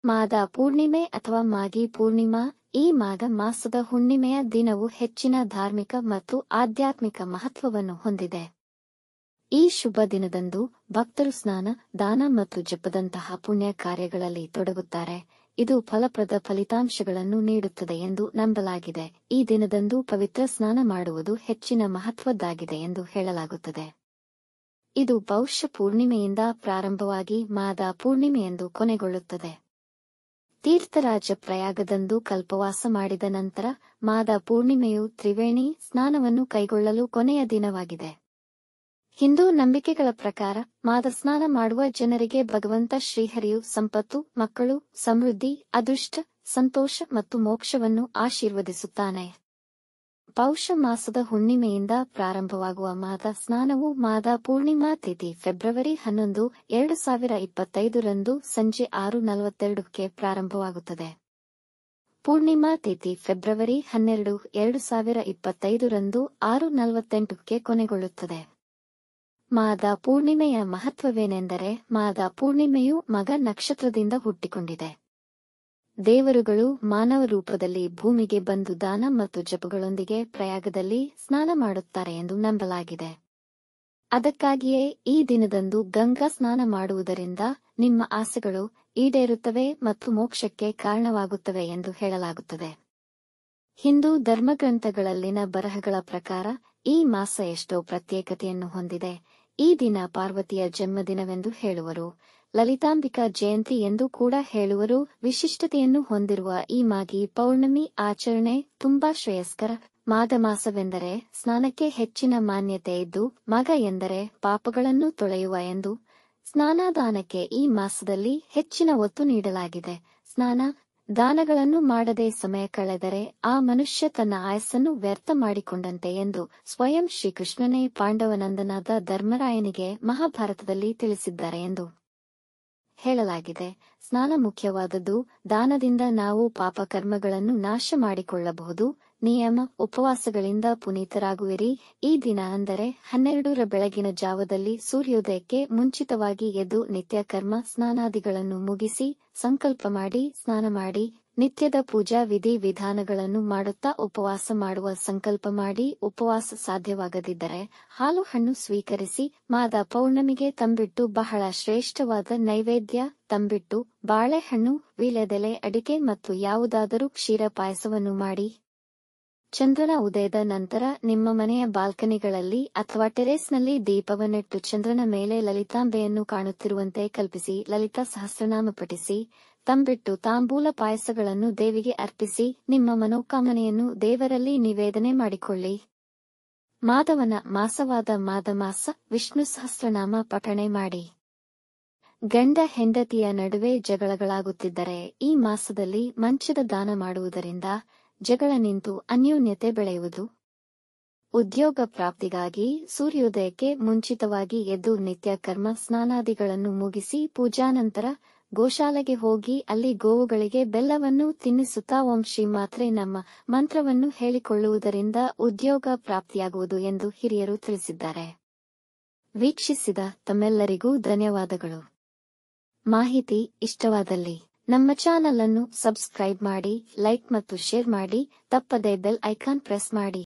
ಮಾಘ ಪೂರ್ಣಿಮೆ ಅಥವಾ ಮಾಘಿ ಪೂರ್ಣಿಮಾ ಈ ಮಾಘ ಮಾಸದ ಹುಣ್ಣಿಮೆಯ ದಿನವು ಹೆಚ್ಚಿನ ಧಾರ್ಮಿಕ ಮತ್ತು ಆಧ್ಯಾತ್ಮಿಕ ಮಹತ್ವವನ್ನು ಹೊಂದಿದೆ. ಈ ಶುಭ ದಿನದಂದು ಭಕ್ತರು ಸ್ನಾನ, ದಾನ ಮತ್ತು ಜಪದಂತಹ ಪುಣ್ಯ ಕಾರ್ಯಗಳಲ್ಲಿ ತೊಡಗುತ್ತಾರೆ. ಇದು ಫಲಪ್ರದ ಫಲಿತಾಂಶಗಳನ್ನು ನೀಡುತ್ತದೆ ಎಂದು ನಂಬಲಾಗಿದೆ. ಈ ದಿನದಂದು ಪವಿತ್ರ ಸ್ನಾನ ಮಾಡುವುದು ಹೆಚ್ಚಿನ ಮಹತ್ವದ್ದಾಗಿದೆ ಎಂದು ಹೇಳಲಾಗುತ್ತದೆ. ಇದು ಪೌಷ ಪೂರ್ಣಿಮೆಯಿಂದ ಪ್ರಾರಂಭವಾಗಿ ಮಾಘ ಪೂರ್ಣಿಮೆಯೆಂದು ಕೊನೆಗೊಳ್ಳುತ್ತದೆ. ತೀರ್ಥರಾಜ ಪ್ರಯಾಗದಂದು ಕಲ್ಪವಾಸ ಮಾಡಿದ ನಂತರ ಮಾಘ ಪೂರ್ಣಿಮೆಯು ತ್ರಿವೇಣಿ ಸ್ನಾನವನ್ನು ಕೈಗೊಳ್ಳಲು ಕೊನೆಯ ದಿನವಾಗಿದೆ. ಹಿಂದೂ ನಂಬಿಕೆಗಳ ಪ್ರಕಾರ ಮಾಘ ಸ್ನಾನ ಮಾಡುವ ಜನರಿಗೆ ಭಗವಂತ ಶ್ರೀಹರಿಯು ಸಂಪತ್ತು, ಮಕ್ಕಳು, ಸಮೃದ್ಧಿ, ಅದೃಷ್ಟ, ಸಂತೋಷ ಮತ್ತು ಮೋಕ್ಷವನ್ನು ಆಶೀರ್ವದಿಸುತ್ತಾನೆ. ಪೌಷ ಮಾಸದ ಹುಣ್ಣಿಮೆಯಿಂದ ಪ್ರಾರಂಭವಾಗುವ ಮಾಘ ಸ್ನಾನವು ಮಾಘ ಪೂರ್ಣಿಮಾ ತಿಥಿ ಫೆಬ್ರವರಿ 11, 2025 ರಂದು ಸಂಜೆ 6:42ಕ್ಕೆ ಪ್ರಾರಂಭವಾಗುತ್ತದೆ. ಪೂರ್ಣಿಮಾ ತಿಥಿ ಫೆಬ್ರವರಿ 12, 2025 ರಂದು 6:48ಕ್ಕೆ ಕೊನೆಗೊಳ್ಳುತ್ತದೆ. ಮಾಘ ಪೂರ್ಣಿಮೆಯ ಮಹತ್ವವೇನೆಂದರೆ ಮಾಘ ಪೂರ್ಣಿಮೆಯು ಮಘ ನಕ್ಷತ್ರದಿಂದ ಹುಟ್ಟಿಕೊಂಡಿದೆ. ದೇವರುಗಳು ಮಾನವ ರೂಪದಲ್ಲಿ ಭೂಮಿಗೆ ಬಂದು ದಾನ ಮತ್ತು ಜಪಗಳೊಂದಿಗೆ ಪ್ರಯಾಗದಲ್ಲಿ ಸ್ನಾನ ಮಾಡುತ್ತಾರೆ ಎಂದು ನಂಬಲಾಗಿದೆ. ಅದಕ್ಕಾಗಿಯೇ ಈ ದಿನದಂದು ಗಂಗಾ ಸ್ನಾನ ಮಾಡುವುದರಿಂದ ನಿಮ್ಮ ಆಸೆಗಳು ಈಡೇರುತ್ತವೆ ಮತ್ತು ಮೋಕ್ಷಕ್ಕೆ ಕಾರಣವಾಗುತ್ತವೆ ಎಂದು ಹೇಳಲಾಗುತ್ತದೆ. ಹಿಂದೂ ಧರ್ಮಗ್ರಂಥಗಳಲ್ಲಿನ ಬರಹಗಳ ಪ್ರಕಾರ ಈ ಮಾಸ ಎಷ್ಟೋ ಪ್ರತ್ಯೇಕತೆಯನ್ನು ಹೊಂದಿದೆ. ಈ ದಿನ ಪಾರ್ವತಿಯ ಜನ್ಮದಿನವೆಂದು ಹೇಳುವರು, ಲಲಿತಾಂಬಿಕಾ ಜಯಂತಿ ಎಂದು ಕೂಡ ಹೇಳುವರು. ವಿಶಿಷ್ಟತೆಯನ್ನು ಹೊಂದಿರುವ ಈ ಮಾಘಿ ಪೌರ್ಣಮಿ ಆಚರಣೆ ತುಂಬಾ ಶ್ರೇಯಸ್ಕರ. ಮಾಘ ಮಾಸವೆಂದರೆ ಸ್ನಾನಕ್ಕೆ ಹೆಚ್ಚಿನ ಮಾನ್ಯತೆ ಇದ್ದು, ಮಘ ಎಂದರೆ ಪಾಪಗಳನ್ನು ತೊಳೆಯುವ ಎಂದು ಸ್ನಾನದಾನಕ್ಕೆ ಈ ಮಾಸದಲ್ಲಿ ಹೆಚ್ಚಿನ ಒತ್ತು ನೀಡಲಾಗಿದೆ. ಸ್ನಾನ ದಾನಗಳನ್ನು ಮಾಡದೆ ಸಮಯ ಕಳೆದರೆ ಆ ಮನುಷ್ಯ ತನ್ನ ಆಯಸ್ಸನ್ನು ವ್ಯರ್ಥ ಮಾಡಿಕೊಂಡಂತೆ ಎಂದು ಸ್ವಯಂ ಶ್ರೀಕೃಷ್ಣನೇ ಪಾಂಡವನಂದನಾದ ಧರ್ಮರಾಯನಿಗೆ ಮಹಾಭಾರತದಲ್ಲಿ ತಿಳಿಸಿದ್ದಾರೆ ಎಂದು ಹೇಳಲಾಗಿದೆ. ಸ್ನಾನ ಮುಖ್ಯವಾದದ್ದು. ದಾನದಿಂದ ನಾವು ಪಾಪಕರ್ಮಗಳನ್ನು ನಾಶ ಮಾಡಿಕೊಳ್ಳಬಹುದು. ನಿಯಮ ಉಪವಾಸಗಳಿಂದ ಪುನೀತರಾಗುವಿರಿ. ಈ ದಿನ ಅಂದರೆ 12ರ ಬೆಳಗಿನ ಜಾವದಲ್ಲಿ ಸೂರ್ಯೋದಯಕ್ಕೆ ಮುಂಚಿತವಾಗಿ ಎದ್ದು ನಿತ್ಯ ಕರ್ಮ ಸ್ನಾನಾದಿಗಳನ್ನು ಮುಗಿಸಿ ಸಂಕಲ್ಪ ಮಾಡಿ ಸ್ನಾನ ಮಾಡಿ ನಿತ್ಯದ ಪೂಜಾ ವಿಧಿ ವಿಧಾನಗಳನ್ನು ಮಾಡುತ್ತಾ ಉಪವಾಸ ಮಾಡುವ ಸಂಕಲ್ಪ ಮಾಡಿ. ಉಪವಾಸ ಸಾಧ್ಯವಾಗದಿದ್ದರೆ ಹಾಲು ಹಣ್ಣು ಸ್ವೀಕರಿಸಿ. ಮಾಘ ಪೌರ್ಣಮಿಗೆ ತಂಬಿಟ್ಟು ಬಹಳ ಶ್ರೇಷ್ಠವಾದ ನೈವೇದ್ಯ. ತಂಬಿಟ್ಟು, ಬಾಳೆಹಣ್ಣು, ವೀಳ್ಯದೆಲೆ, ಅಡಿಕೆ ಮತ್ತು ಯಾವುದಾದರೂ ಕ್ಷೀರ ಪಾಯಸವನ್ನು ಮಾಡಿ ಚಂದ್ರನ ಉದಯದ ನಂತರ ನಿಮ್ಮ ಮನೆಯ ಬಾಲ್ಕನಿಗಳಲ್ಲಿ ಅಥವಾ ಟೆರೇಸ್ನಲ್ಲಿ ದೀಪವನ್ನಿಟ್ಟು ಚಂದ್ರನ ಮೇಲೆ ಲಲಿತಾಂಬೆಯನ್ನು ಕಾಣುತ್ತಿರುವಂತೆ ಕಲ್ಪಿಸಿ ಲಲಿತಾ ಸಹಸ್ರನಾಮ ಪಠಿಸಿ. ತಂಬಿಟ್ಟು ತಾಂಬೂಲ ಪಾಯಸಗಳನ್ನು ದೇವಿಗೆ ಅರ್ಪಿಸಿ ನಿಮ್ಮ ಮನೋಕಾಮನೆಯನ್ನು ದೇವರಲ್ಲಿ ನಿವೇದನೆ ಮಾಡಿಕೊಳ್ಳಿ. ಮಾಧವನ ಮಾಸವಾದ ಮಾಘ ಮಾಸ ವಿಷ್ಣು ಸಹಸ್ರನಾಮ ಪಠಣೆ ಮಾಡಿ. ಗಂಡ ಹೆಂಡತಿಯ ನಡುವೆ ಜಗಳಗಳಾಗುತ್ತಿದ್ದರೆ ಈ ಮಾಸದಲ್ಲಿ ಮಂಚದ ದಾನ ಮಾಡುವುದರಿಂದ ಜಗಳ ನಿಂತು ಅನ್ಯೋನ್ಯತೆ ಬೆಳೆಯುವುದು. ಉದ್ಯೋಗ ಪ್ರಾಪ್ತಿಗಾಗಿ ಸೂರ್ಯೋದಯಕ್ಕೆ ಮುಂಚಿತವಾಗಿ ಎದ್ದು ನಿತ್ಯ ಕರ್ಮ ಸ್ನಾನಾದಿಗಳನ್ನು ಮುಗಿಸಿ ಪೂಜಾನಂತರ ಗೋಶಾಲೆಗೆ ಹೋಗಿ ಅಲ್ಲಿ ಗೋವುಗಳಿಗೆ ಬೆಲ್ಲವನ್ನು ತಿನ್ನಿಸುತ್ತಾ ಓಂ ಶ್ರೀ ಮಾತ್ರೆ ನಮ್ಮ ಮಂತ್ರವನ್ನು ಹೇಳಿಕೊಳ್ಳುವುದರಿಂದ ಉದ್ಯೋಗ ಪ್ರಾಪ್ತಿಯಾಗುವುದು ಎಂದು ಹಿರಿಯರು ತಿಳಿಸಿದ್ದಾರೆ. ವೀಕ್ಷಿಸಿದ ತಮ್ಮೆಲ್ಲರಿಗೂ ಧನ್ಯವಾದಗಳು. ಮಾಹಿತಿ ಇಷ್ಟವಾದಲ್ಲಿ ನಮ್ಮ ಚಾನಲ್ ಅನ್ನು ಸಬ್ಸ್ಕ್ರೈಬ್ ಮಾಡಿ, ಲೈಕ್ ಮತ್ತು ಶೇರ್ ಮಾಡಿ. ತಪ್ಪದೇ ಬೆಲ್ ಐಕಾನ್ ಪ್ರೆಸ್ ಮಾಡಿ.